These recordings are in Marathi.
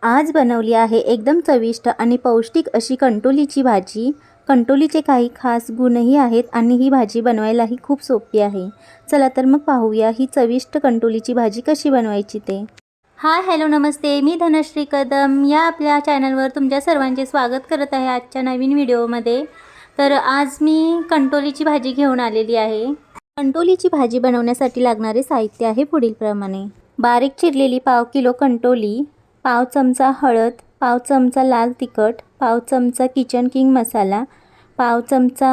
आज बनवली आहे एकदम चविष्ट आणि पौष्टिक अशी कंटोलीची भाजी। कंटोलीचे काही खास गुणही आहेत आणि ही भाजी बनवायलाही खूप सोपी आहे। चला तर मग पाहूया ही चविष्ट कंटोलीची भाजी कशी बनवायची ते। हाय हॅलो नमस्ते, मी धनश्री कदम या आपल्या चॅनलवर तुमच्या सर्वांचे स्वागत करत आहे आजच्या नवीन व्हिडिओमध्ये। तर आज मी कंटोलीची भाजी घेऊन आलेली आहे। कंटोलीची भाजी बनवण्यासाठी लागणारे साहित्य आहे पुढीलप्रमाणे। बारीक चिरलेली पाव किलो कंटोली, पाव चमचा हळद, पाव चमचा लाल तिखट, पाव चमचा किचन किंग मसाला, पाव चमचा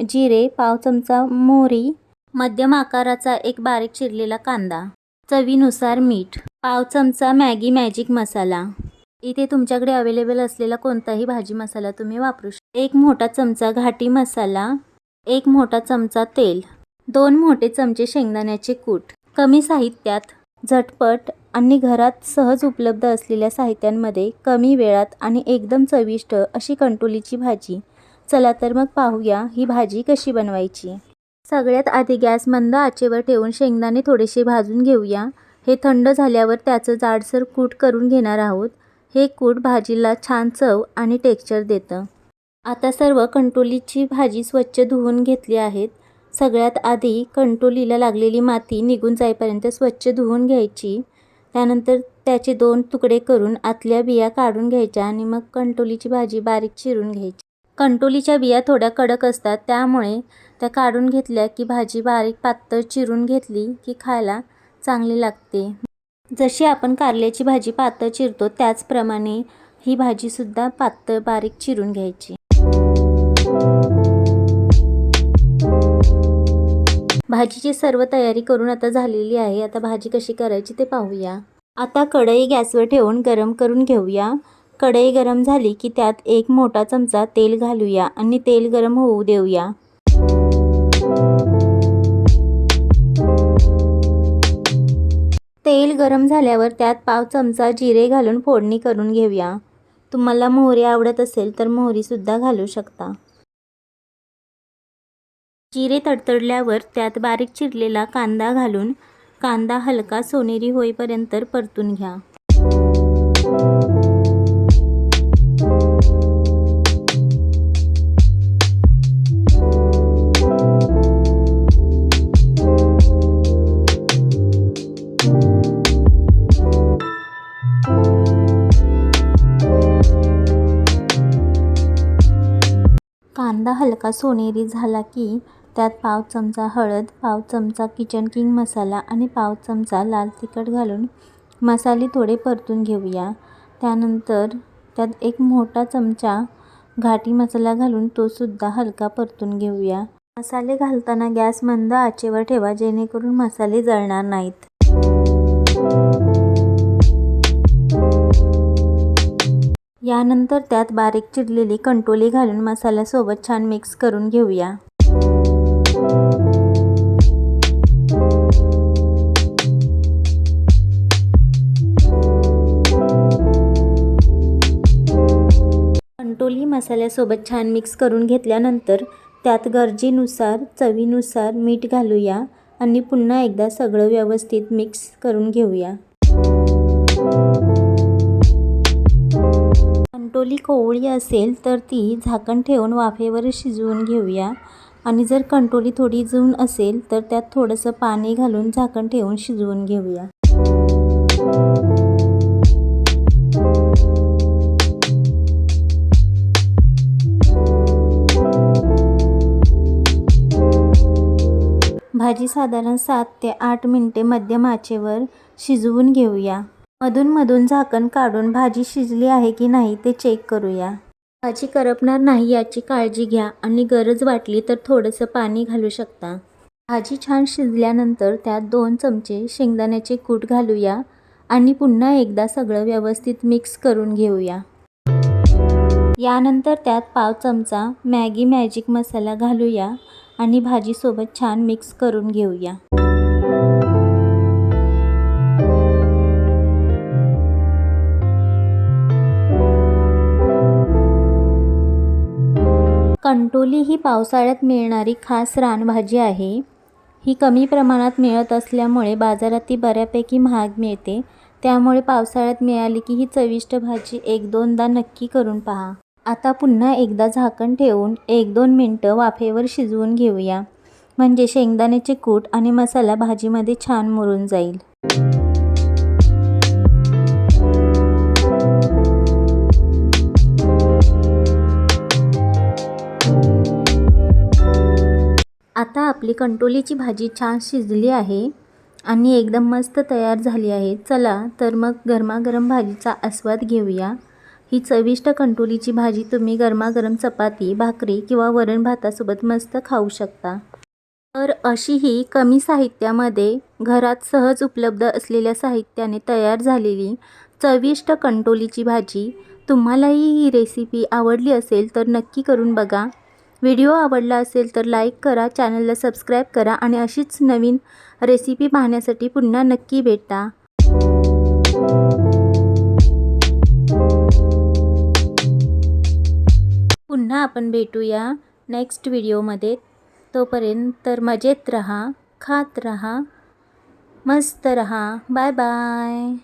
जिरे, पाव चमचा मोहरी, मध्यम आकाराचा एक बारीक चिरलेला कांदा, चवीनुसार मीठ, पाव चमचा मॅगी मॅजिक मसाला। इथे तुमच्याकडे अवेलेबल असलेला कोणताही भाजी मसाला तुम्ही वापरू शकता। एक मोठा चमचा घाटी मसाला, एक मोठा चमचा तेल, 2 मोठे चमचे शेंगदाण्याचे कूट। कमी साहित्यात झटपट आणि घरात सहज उपलब्ध असलेल्या साहित्यांमध्ये कमी वेळात आणि एकदम चविष्ट अशी कंटोलीची भाजी। चला तर मग पाहूया ही भाजी कशी बनवायची। सगळ्यात आधी गॅस मंद आचेवर ठेवून शेंगदाणे थोडेसे भाजून घेऊया। हे थंड झाल्यावर त्याचं जाडसर कूट करून घेणार आहोत। हे कूट भाजीला छान चव आणि टेक्स्चर देतं। आता सर्व कंटोलीची भाजी स्वच्छ धुवून घेतली आहेत। सगळ्यात आधी कंटोलीला लागलेली माती निघून जाईपर्यंत स्वच्छ धुवून घ्यायची। त्यानंतर त्याचे 2 तुकडे करून आतल्या बिया काढून घ्यायच्या आणि मग कंटोलीची भाजी बारीक चिरून घ्यायची। कंटोलीच्या बिया थोड्या कडक असतात, त्यामुळे त्या काढून घेतल्या की भाजी बारीक पातळ चिरून घेतली की खायला चांगली लागते। जशी आपण कारल्याची भाजी पातळ चिरतो त्याचप्रमाणे ही भाजीसुद्धा पातळ बारीक चिरून घ्यायची। भाजीची सर्व तयारी करून आता झालेली आहे। आता भाजी कशी करायची ते पाहूया। आता कढई गॅसवर ठेवून गरम करून घेऊया। कढई गरम झाली की त्यात एक मोठा चमचा तेल घालूया आणि तेल गरम होऊ देऊया। तेल गरम झाल्यावर त्यात पाव चमचा जिरे घालून फोडणी करून घेऊया। तुम्हाला मोहरी आवडत असेल तर मोहरीसुद्धा घालू शकता। जिरे तडतडल्यावर त्यात बारीक चिरलेला कांदा घालून कांदा हलका सोनेरी होईपर्यंत परतून घ्या। कांदा हलका सोनेरी झाला की त्यात पाव चमचा हळद, पाव चमचा किचन किंग मसाला आणि पाव चमचा लाल तिखट घालून मसाले थोडे परतून घेऊया। त्यानंतर त्यात एक मोठा चमचा घाटी मसाला घालून तो सुद्धा हलका परतून घेऊया। मसाले घालताना गॅस मंद आचेवर ठेवा जेणेकरून मसाले जळणार नाहीत। यानंतर त्यात बारीक चिरलेली कंटोली घालून मसाल्यासोबत छान मिक्स करून घेऊया। कंटोली मसाल्यासोबत छान मिक्स करून घेतल्यानंतर त्यात गरजेनुसार चवीनुसार मीठ घालूया आणि पुन्हा एकदा सगळं व्यवस्थित मिक्स करून घेऊया। कंटोली कोवळी असेल तर ती झाकण ठेवून वाफेवर शिजवून घेऊया आणि जर कंटोली थोडी जून असेल तर त्यात थोडंसं पाणी घालून झाकण ठेवून शिजवून घेऊया। भाजी साधारण 7 ते 8 मिनिटे मध्यम आचेवर शिजवून घेऊया। मधून झाकण काढून भाजी शिजली आहे की नाही ते चेक करूया। भाजी करपणार नाही याची काळजी घ्या आणि गरज वाटली तर थोडंसं पाणी घालू शकता। भाजी छान शिजल्यानंतर त्यात 2 चमचे शेंगदाण्याचे कूट घालूया आणि पुन्हा एकदा सगळं व्यवस्थित मिक्स करून घेऊया। यानंतर त्यात पाव चमचा मॅगी मॅजिक मसाला घालूया आणि भाजीसोबत छान मिक्स करून घेऊया। कंटोली ही पावसाळ्यात मिळणारी खास रानभाजी आहे। ही कमी प्रमाणात मिळत असल्यामुळे बाजारात ती बऱ्यापैकी महाग मिळते, त्यामुळे पावसाळ्यात मिळाली की ही चविष्ट भाजी 1-2दा नक्की करून पहा. आता पुन्हा एकदा झाकण ठेवून 1-2 मिनटं वाफेवर शिजवून घेऊया, म्हणजे शेंगदाण्याचे कूट आणि मसाला भाजीमध्ये छान मुरून जाईल. आता आपली कंटोलीची भाजी छान शिजली आहे आणि एकदम मस्त तयार झाली आहे. चला तर मग गरमागरम भाजीचा आस्वाद घेऊया. ही चविष्ट कंटोलीची भाजी तुम्ही गरमागरम चपाती, भाकरी किंवा वरण भातासोबत मस्त खाऊ शकता. तर अशी ही कमी साहित्यामध्ये घरात सहज उपलब्ध असलेल्या साहित्याने तयार झालेली चविष्ट कंटोलीची भाजी. तुम्हालाही ही रेसिपी आवडली असेल तर नक्की करून बघा. व्हिडिओ आवडला असेल तर लाईक करा, चॅनलला सबस्क्राईब करा आणि अशीच नवीन रेसिपी पाहण्यासाठी पुन्हा नक्की भेटा. पुन्हा आपण भेटूया नेक्स्ट व्हिडिओमध्ये. तोपर्यंत तर मजेत रहा, खात रहा, मस्त रहा. Bye bye.